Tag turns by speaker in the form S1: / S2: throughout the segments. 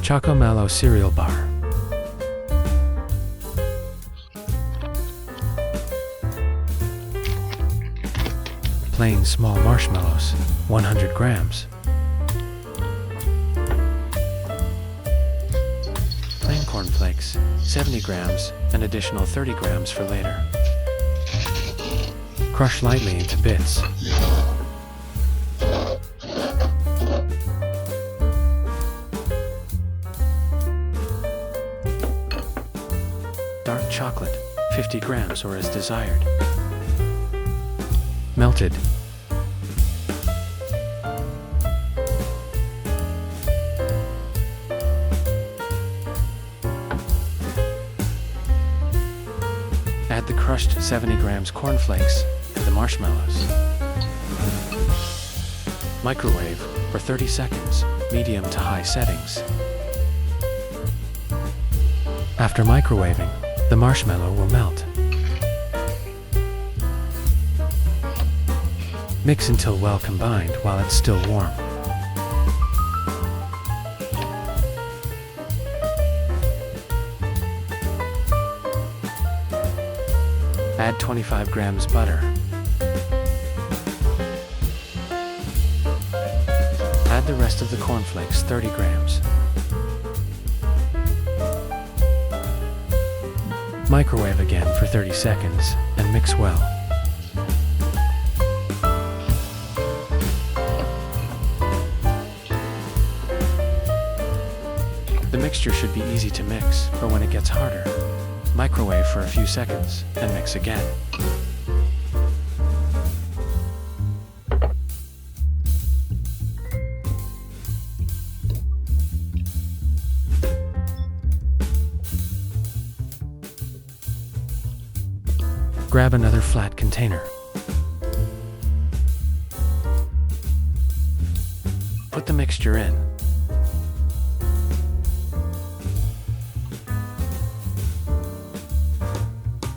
S1: Choco Mallow cereal bar. Plain small marshmallows, 100 grams. Plain cornflakes, 70 grams, an additional 30 grams for later. Crush lightly into bits. Dark chocolate, 50 grams or as desired. Melted. Add the crushed 70 grams cornflakes and the marshmallows. Microwave for 30 seconds, medium to high settings. After microwaving, the marshmallow will melt. Mix until well combined while it's still warm. Add 25 grams butter. Add the rest of the cornflakes, 30 grams. Microwave again for 30 seconds and mix well. The mixture should be easy to mix, but when it gets harder, microwave for a few seconds and mix again. Grab another flat container. Put the mixture in.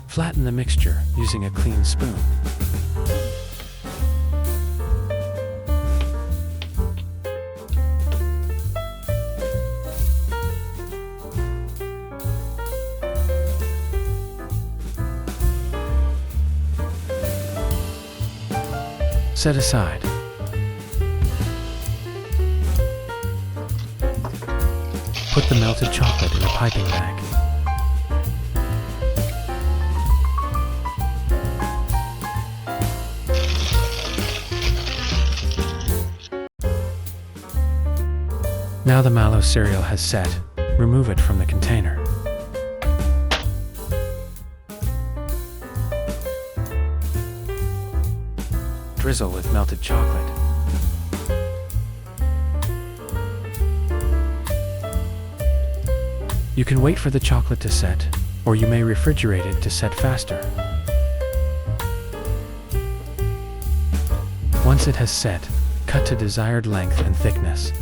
S1: Flatten the mixture using a clean spoon. Set aside. Put the melted chocolate in a piping bag. Now the Mallow cereal has set, remove it from the container. Drizzle with melted chocolate. You can wait for the chocolate to set, or you may refrigerate it to set faster. Once it has set, cut to desired length and thickness.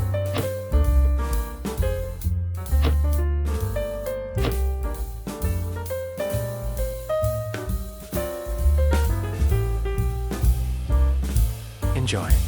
S1: Enjoy.